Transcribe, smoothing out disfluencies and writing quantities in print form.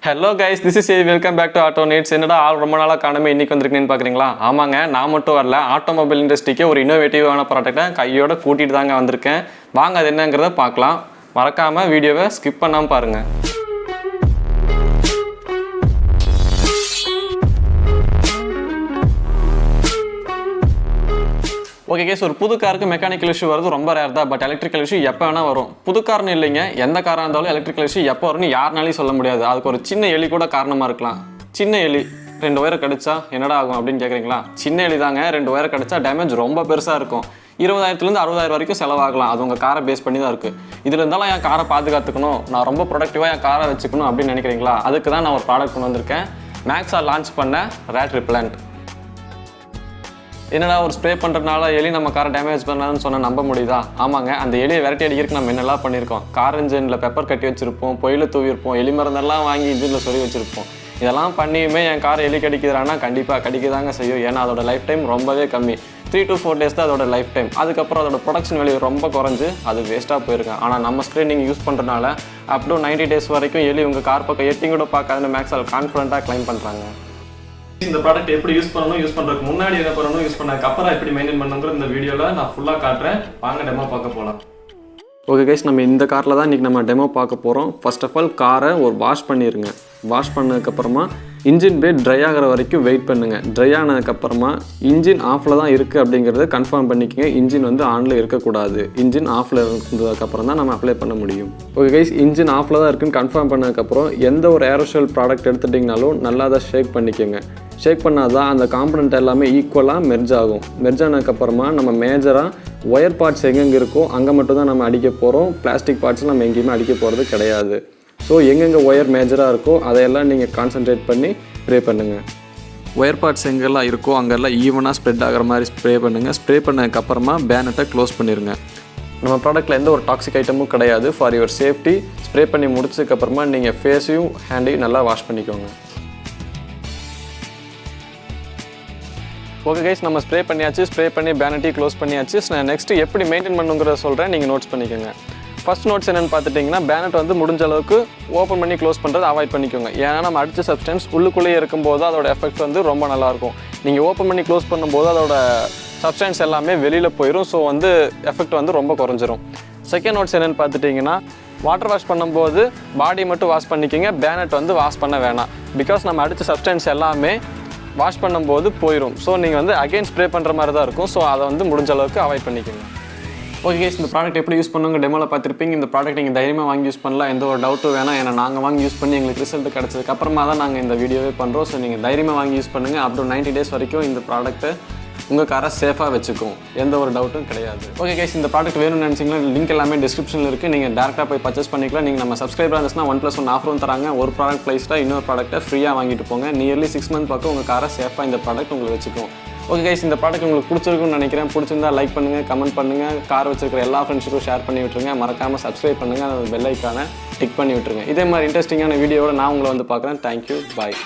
Hello guys, this is A. Welcome back to Auto Needs. என்னடா all ரொம்ப நாளா காணாம இன்னைக்கு வந்திருக்கேன்னு பாக்குறீங்களா? ஆமாங்க, நான் மட்டும் வரல. ஆட்டோமொபைல் இண்டஸ்ட்ரிக்கு ஒரு இன்னோவேட்டிவான ப்ராடக்ட்டை கையோட கூட்டிட்டு தாங்க வந்திருக்கேன். வாங்க அது என்னங்கறத பார்க்கலாம். மறக்காம வீடியோவை ஸ்கிப் பண்ணாம பாருங்க. ஓகே கேஸ், ஒரு புது காருக்கு மெக்கானிக்கல் இஷ்யூ வரது ரொம்ப ரேர் தான். பட் எலக்ட்ரிக்கல் இஷ்யூ எப்போ வேணால் வரும். புது காரணம் இல்லைங்க, எந்த காராக இருந்தாலும் எலக்ட்ரிக்கல் இஷ்யூ எப்போ வரும்னு யாருனாலையும் சொல்ல முடியாது. அதுக்கு ஒரு சின்ன எலி கூட காரணமாக இருக்கலாம். சின்ன எலி 2 ஒயரை கடிச்சா என்னடா ஆகும் அப்படின்னு கேட்குறீங்களா? சின்ன எலி தாங்க. 2 ஒயரை கடிச்சா டேமேஜ் ரொம்ப பெருசாக இருக்கும். 20,000 60,000 வரைக்கும் செலவாகலாம். அது உங்கள் காரை பேஸ் பண்ணி தான் இருக்குது. இதில் இருந்தாலும் என் காரை பாதுகாத்துக்கணும், நான் ரொம்ப ப்ரொடக்டிவாக என் காரை வச்சுக்கணும் அப்படின்னு நினைக்கிறீங்களா? அதுக்கு தான் நான் ஒரு ப்ராடக்ட் கொண்டு வந்திருக்கேன். மேக்ஸால் லான்ச் பண்ண ரேட் ரிப்பலண்ட். என்னடா ஒரு ஸ்ப்ரே பண்ணுறதுனால எலி நம்ம காரை டேமேஜ் பண்ணாதுன்னு சொன்னால் நம்ப முடியுதா? ஆமாங்க, அந்த எலியை விரட்டி அடிக்கிறதுக்கு நம்ம என்னெல்லாம் பண்ணியிருக்கோம். கார் இன்ஜினில் பெப்பர் கட்டி வச்சுருப்போம், பொயில தூவிருப்போம், எலி மருந்தெல்லாம் வாங்கி இன்ஜினில் சொல்லி வச்சுருப்போம். இதெல்லாம் பண்ணியுமே என் காரை எலி கடிக்கிறான்னா கண்டிப்பாக கடிக்கதாங்க செய்யும். ஏன்னா அதோட லைஃப் டைம் ரொம்பவே கம்மி. 3 to 4 days தான் அதோட லைஃப் டைம். அதுக்கப்புறம் அதோட ப்ரொடக்ஷன் வேல்யூ ரொம்ப குறைஞ்சு அது வேஸ்ட்டாக போயிருக்கேன். ஆனால் நம்ம ஸ்ப்ரே நீங்கள் யூஸ் பண்ணுறதுனால அப் டு 90 days வரைக்கும் எலி உங்கள் கார் பக்கம் எட்டி கூட பார்க்காதுன்னு மேக்ஸால் கான்ஃபிடென்ட்டாக கிளைம் பண்ணுறாங்க. இந்த ப்ராடக்ட் எப்படி யூஸ் பண்ணணும், யூஸ் பண்ணுறதுக்கு முன்னாடி என்ன பண்ணணும், யூஸ் பண்ணதுக்கு அப்புறம் எப்படி மெயின்டைன் பண்ணணுங்கிற இந்த வீடியோவில் நான் ஃபுல்லாக காட்டுறேன். வாங்க டெமோ பார்க்க போகலாம். ஓகே கைஸ், நம்ம இந்த காரில் தான் இன்றைக்கி நம்ம டெமோ பார்க்க போகிறோம். ஃபர்ஸ்ட் ஆஃப் ஆல் காரை ஒரு வாஷ் பண்ணிடுங்க. வாஷ் பண்ணதுக்கப்புறமா இன்ஜின் பேட் ட்ரை ஆகிற வரைக்கும் வெயிட் பண்ணுங்கள். ட்ரை ஆனதுக்கப்புறமா இன்ஜின் ஆஃபில் தான் இருக்குது அப்படிங்கிறத கன்ஃபார்ம் பண்ணிக்கோங்க. இன்ஜின் வந்து ஆனில் இருக்கக்கூடாது. இன்ஜின் ஆஃபில் இருந்ததுக்கப்புறம் தான் நம்ம அப்ளை பண்ண முடியும். ஓகே கைஸ், இன்ஜின் ஆஃபில் தான் இருக்குன்னு கன்ஃபார்ம் பண்ணதுக்கப்புறம் எந்த ஒரு ஏரோசோல் ப்ராடக்ட் எடுத்துட்டிங்கனாலும் நல்லா தான் ஷேக் பண்ணிக்கோங்க. ஷேக் பண்ணால் தான் அந்த காம்பனண்ட் எல்லாமே ஈக்குவலாக மெர்ஜ் ஆகும். மெர்ஜ் ஆனதுக்கப்புறமா நம்ம மேஜராக ஒயர் பார்ட்ஸ் எங்கெங்கே இருக்கோ அங்கே மட்டும் தான் நம்ம அடிக்க போகிறோம். பிளாஸ்டிக் பார்ட்ஸ் நம்ம எங்கேயுமே அடிக்க போகிறது கிடையாது. ஸோ எங்கெங்கே ஒயர் மேஜராக இருக்கோ அதையெல்லாம் நீங்கள் கான்சன்ட்ரேட் பண்ணி ஸ்ப்ரே பண்ணுங்கள். ஒயர் பார்ட்ஸ் எங்கெல்லாம் இருக்கோ அங்கெல்லாம் ஈவனாக ஸ்ப்ரெட் ஆகிற மாதிரி ஸ்ப்ரே பண்ணுங்கள். ஸ்ப்ரே பண்ணதுக்கப்புறமா பேனட்டை க்ளோஸ் பண்ணிடுங்க. நம்ம ப்ராடக்ட்டில் எந்த ஒரு டாக்ஸிக் ஐட்டமும் கிடையாது. ஃபார் யுவர் சேஃப்டி ஸ்ப்ரே பண்ணி முடிச்சதுக்கப்புறமா நீங்கள் ஃபேஸையும் ஹேண்டையும் நல்லா வாஷ் பண்ணிக்கோங்க. ஓகே கைஸ், நம்ம ஸ்ப்ரே பண்ணியாச்சு. ஸ்ப்ரே பண்ணி பேனட்டி க்ளோஸ் பண்ணியாச்சு. நான் நெக்ஸ்ட்டு எப்படி மெயின்டைன் பண்ணுங்கிறத சொல்கிறேன், நீங்கள் நோட்ஸ் பண்ணிக்கோங்க. ஃபர்ஸ்ட் நோட்ஸ் என்னென்னு பார்த்துட்டிங்கன்னா, பேனட் வந்து முடிஞ்ச அளவுக்கு ஓப்பன் பண்ணி க்ளோஸ் பண்ணுறது அவாய்ட் பண்ணிக்கோங்க. ஏன்னா நம்ம அடித்த சப்ஸ்டன்ஸ் உள்ளுக்குள்ளேயே இருக்கும்போது அதோட எஃபெக்ட் வந்து ரொம்ப நல்லாயிருக்கும். நீங்கள் ஓப்பன் பண்ணி க்ளோஸ் பண்ணும்போது அதோட சப்ஸ்டன்ஸ் எல்லாமே வெளியில் போயிடும். ஸோ வந்து எஃபெக்ட் வந்து ரொம்ப குறைஞ்சிரும். செகண்ட் நோட்ஸ் என்னென்னு பார்த்துட்டிங்கன்னா, வாட்டர் வாஷ் பண்ணும்போது பாடி மட்டும் வாஷ் பண்ணிக்கோங்க. பேனட் வந்து வாஷ் பண்ண வேணாம். பிகாஸ் நம்ம அடித்த சப்ஸ்டன்ஸ் எல்லாமே வாஷ் பண்ணும்போது போயிடும். ஸோ நீங்கள் வந்து அகைன் ஸ்ப்ரே பண்ணுற மாதிரி தான் இருக்கும். ஸோ அதை வந்து முடிஞ்ச அளவுக்கு அவாய்ட் பண்ணிக்கோங்க. ஓகே கைஸ், இந்த ப்ராடக்ட் எப்படி யூஸ் பண்ணுங்க டெமோவில் பார்த்துருப்பீங்க. இந்த ப்ராடக்ட் நீங்கள் தைரியமாக வாங்கி யூஸ் பண்ணலாம். எந்த ஒரு டவுட்டும் வேணாம். ஏன்னா நாங்கள் வாங்கி யூஸ் பண்ணி எங்களுக்கு ரிசல்ட் கிடச்சதுக்கு அப்புறமா தான் நாங்கள் இந்த வீடியோவே பண்ணுறோம். ஸோ நீங்கள் தைரியமாக வாங்கி யூஸ் பண்ணுங்கள். அப் டு 90 days வரைக்கும் இந்த ப்ராடக்ட்டை உங்கள் காரை சேஃபாக வச்சுக்கும். எந்த ஒரு டவுட்டும் கிடையாது. ஓகே கைஸ், இந்த ப்ராடக்ட் வேணும்னு நினச்சிங்கன்னா லிங்க் எல்லாமே டிஸ்கிரிப்ஷனில் இருக்குது. நீங்கள் டேரெக்டாக போய் பர்ச்சேஸ் பண்ணிக்கலாம். நீங்கள் நம்ம சப்ஸ்கிரைபராக இருந்துச்சுன்னா 1+1 ஆஃபரும் தராங்க. ஒரு ப்ராடக்ட் ப்ரைஸில் இன்னொரு ப்ராடக்ட்டை ஃப்ரீயாக வாங்கிட்டு போங்க. நியர்லி 6 months பக்கம் உங்கள் காரை சேஃபாக இந்த ப்ராடக்ட் உங்களுக்கு வச்சுக்கும். ஓகே கைஸ், இந்த ப்ராடக்ட் உங்களுக்கு பிடிச்சிருக்குன்னு நினைக்கிறேன். பிடிச்சிருந்தா லைக் பண்ணுங்கள், கமெண்ட் பண்ணுங்கள், கார் வச்சிருக்கிற எல்லா ஃப்ரெண்ட்ஸுக்கும் ஷேர் பண்ணி விட்டுருங்க. மறக்காமல் சப்ஸ்கிரைப் பண்ணுங்கள், அந்த பெல் ஐக்கானை டிக் பண்ணி விட்டுருங்க. இதே மாதிரி இன்ட்ரெஸ்டிங்கான வீடியோவோட நான் உங்களை வந்து பார்க்குறேன். தேங்க்யூ, பாய்.